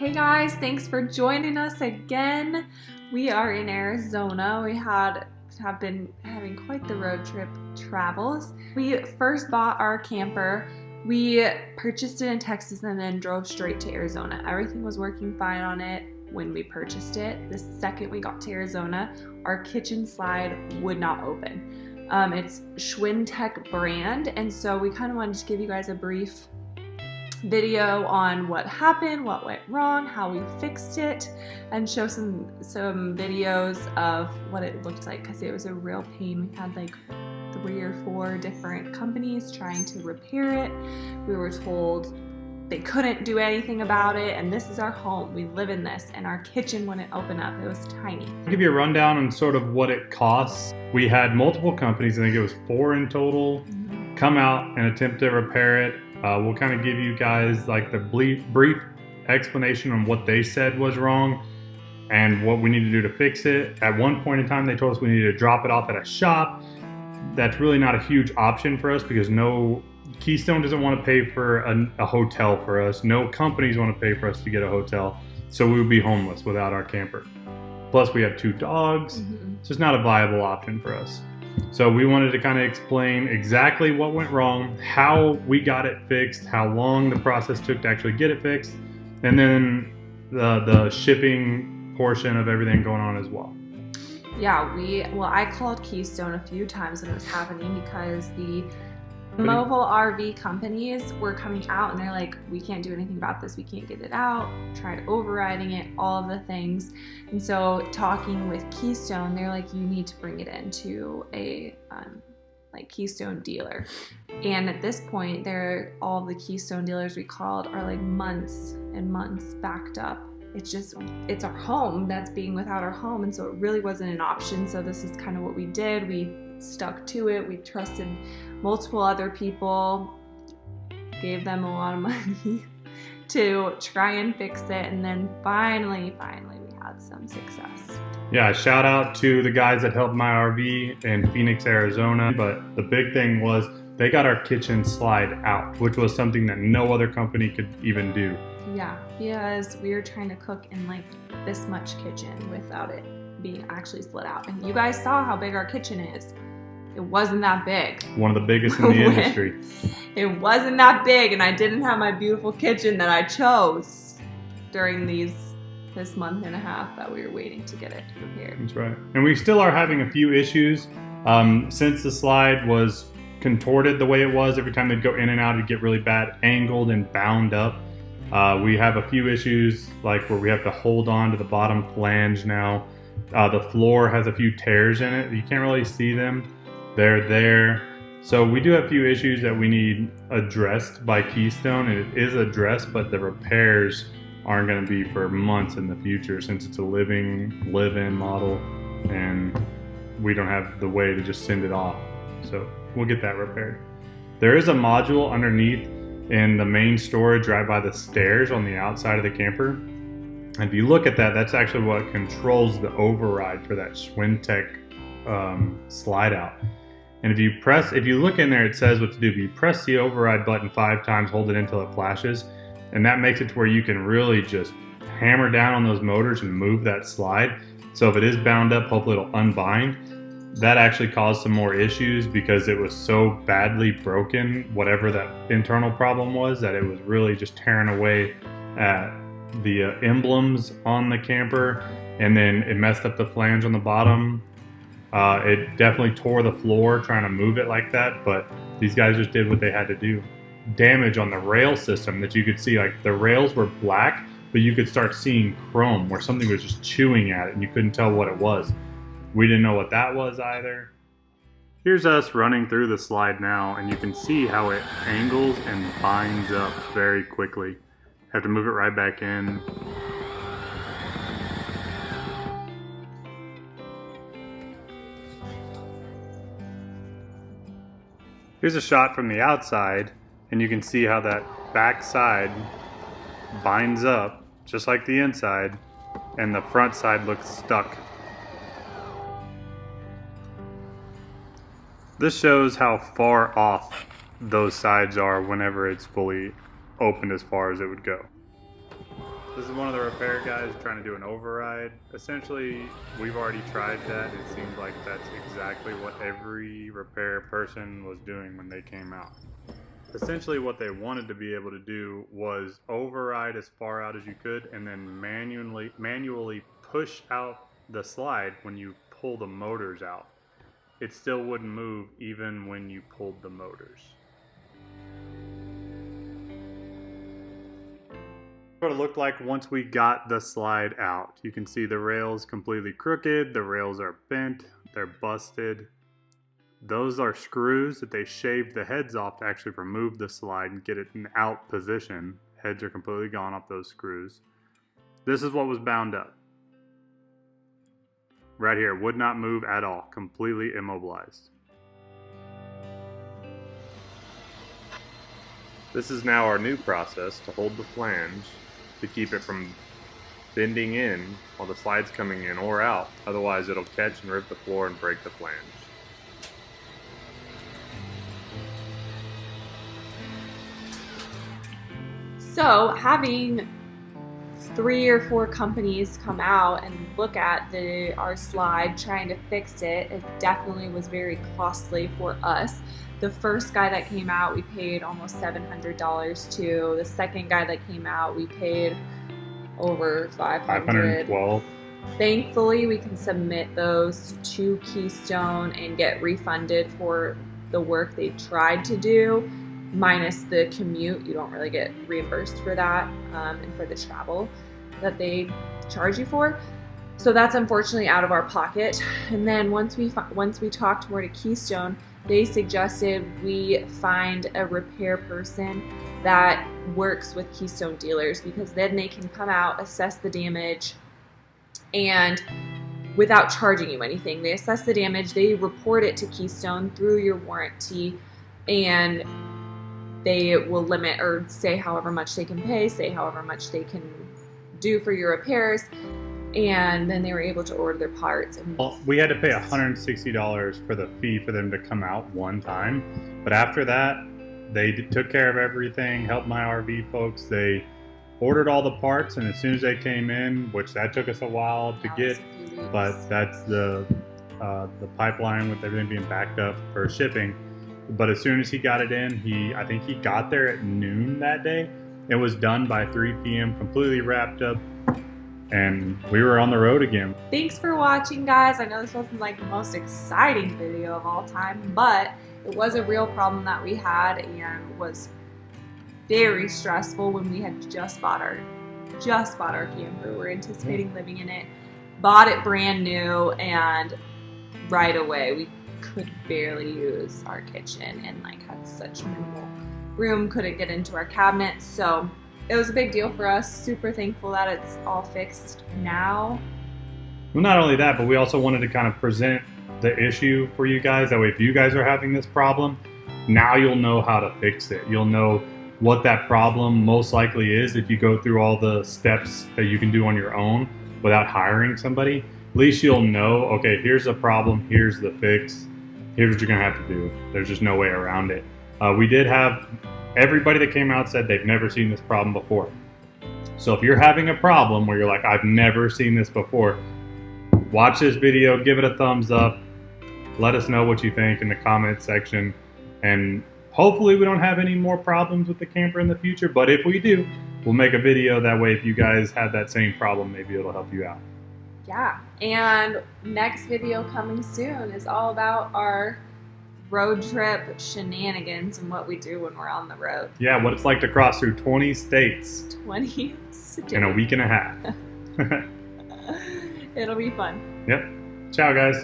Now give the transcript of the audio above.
Hey guys, thanks for joining us again. We are in Arizona. We have been having quite the road trip travels. We first bought our camper. We purchased it in Texas and then drove straight to Arizona. Everything was working fine on it when we purchased it. The second we got to Arizona, our kitchen slide would not open. It's Schwintek brand, and so we kind of wanted to give you guys a brief video on what happened, what went wrong, how we fixed it, and show some videos of what it looked like, because it was a real pain. We had like 3 or 4 different companies trying to repair it. We were told they couldn't do anything about it, and this is our home. We live in this, and our kitchen wouldn't open up. It was tiny. I'll give you a rundown on sort of what it costs. We had multiple companies, I think it was 4 in total, come out and attempt to repair it. We'll kind of give you guys like the brief explanation on what they said was wrong and what we need to do to fix it. At one point in time, they told us we needed to drop it off at a shop. That's really not a huge option for us because Keystone doesn't want to pay for a hotel for us. No companies want to pay for us to get a hotel. So we would be homeless without our camper. Plus we have 2 dogs. It's just not a viable option for us. So we wanted to kind of explain exactly what went wrong, how we got it fixed, how long the process took to actually get it fixed, and then the shipping portion of everything going on as well. Yeah, I called Keystone a few times when it was happening because the mobile RV companies were coming out and they're like, we can't do anything about this, we can't get it out, tried overriding it, all of the things. And so talking with Keystone, they're like, you need to bring it into a Keystone dealer. And at this point, all the Keystone dealers we called are like months and months backed up. It's our home that's being without our home, and so it really wasn't an option. So this is kind of what we did. We stuck to it. We trusted multiple other people, gave them a lot of money to try and fix it, and then finally we had some success. Yeah, shout out to the guys that helped my RV in Phoenix, Arizona. But the big thing was they got our kitchen slide out, which was something that no other company could even do. Yeah, because we were trying to cook in like this much kitchen without it being actually split out. And you guys saw how big our kitchen is. It wasn't that big. One of the biggest in the industry. It wasn't that big, and I didn't have my beautiful kitchen that I chose during this month and a half that we were waiting to get it repaired. That's right. And we still are having a few issues. Since the slide was contorted the way it was, every time they'd go in and out, it'd get really bad angled and bound up. We have a few issues like where we have to hold on to the bottom flange now. The floor has a few tears in it. You can't really see them. They're there. So we do have a few issues that we need addressed by Keystone, and it is addressed, but the repairs aren't going to be for months in the future since it's a live-in model, and we don't have the way to just send it off. So we'll get that repaired. There is a module underneath in the main storage right by the stairs on the outside of the camper. And if you look at that, that's actually what controls the override for that Schwintek slide out. And if you look in there, it says what to do. If you press the override button 5 times, hold it until it flashes, and that makes it to where you can really just hammer down on those motors and move that slide. So if it is bound up, hopefully it'll unbind. That actually caused some more issues because it was so badly broken, whatever that internal problem was, that it was really just tearing away at the emblems on the camper, and then it messed up the flange on the bottom. It definitely tore the floor trying to move it like that, but these guys just did what they had to do. Damage on the rail system that you could see, like the rails were black, but you could start seeing chrome where something was just chewing at it and you couldn't tell what it was. We didn't know what that was either. Here's us running through the slide now, and you can see how it angles and binds up very quickly. Have to move it right back in. Here's a shot from the outside, and you can see how that back side binds up just like the inside, and the front side looks stuck. This shows how far off those sides are whenever it's fully opened as far as it would go. This is one of the repair guys trying to do an override. Essentially, we've already tried that. It seems like that's exactly what every repair person was doing when they came out. Essentially what they wanted to be able to do was override as far out as you could and then manually push out the slide when you pull the motors out. It still wouldn't move even when you pulled the motors. What it looked like once we got the slide out. You can see the rails completely crooked, the rails are bent, they're busted. Those are screws that they shaved the heads off to actually remove the slide and get it in out position. Heads are completely gone off those screws. This is what was bound up. Right here, would not move at all, completely immobilized. This is now our new process to hold the flange to keep it from bending in while the slide's coming in or out. Otherwise it'll catch and rip the floor and break the flange. So having 3 or 4 companies come out and look at our slide trying to fix it, it definitely was very costly for us. The first guy that came out, we paid almost $700 to. The second guy that came out, we paid over $512. Thankfully, we can submit those to Keystone and get refunded for the work they tried to do, minus the commute. You don't really get reimbursed for that, and for the travel that they charge you for. So that's unfortunately out of our pocket. And then once we talked more to Keystone, they suggested we find a repair person that works with Keystone dealers, because then they can come out, assess the damage, and without charging you anything. They assess the damage, they report it to Keystone through your warranty, and they will limit or say however much they can pay, say however much they can do for your repairs. And then they were able to order their parts. Well, we had to pay $160 for the fee for them to come out one time. But after that, they took care of everything, helped my RV folks. They ordered all the parts, and as soon as they came in, which that took us a while to get, but that's the pipeline with everything being backed up for shipping. But as soon as he got it in, I think he got there at noon that day. It was done by 3 p.m., completely wrapped up. And we were on the road again. Thanks for watching, guys. I know this wasn't like the most exciting video of all time, but it was a real problem that we had and was very stressful when we had just bought our camper. We're anticipating living in it, bought it brand new, and right away we could barely use our kitchen and like had such minimal room, couldn't get into our cabinets. So it was a big deal for us. Super thankful that it's all fixed now. Well, not only that, but we also wanted to kind of present the issue for you guys. That way, if you guys are having this problem, now you'll know how to fix it. You'll know what that problem most likely is if you go through all the steps that you can do on your own without hiring somebody. At least you'll know, okay, here's the problem, here's the fix, here's what you're gonna have to do. There's just no way around it. We did have everybody that came out said they've never seen this problem before. So if you're having a problem where you're like, I've never seen this before, watch this video, give it a thumbs up, let us know what you think in the comment section, and hopefully we don't have any more problems with the camper in the future, but if we do, we'll make a video. That way if you guys have that same problem, maybe it'll help you out. Yeah, and next video coming soon is all about our road trip shenanigans and what we do when we're on the road. Yeah, what it's like to cross through 20 states. 20 states. In a week and a half. It'll be fun. Yep. Ciao, guys.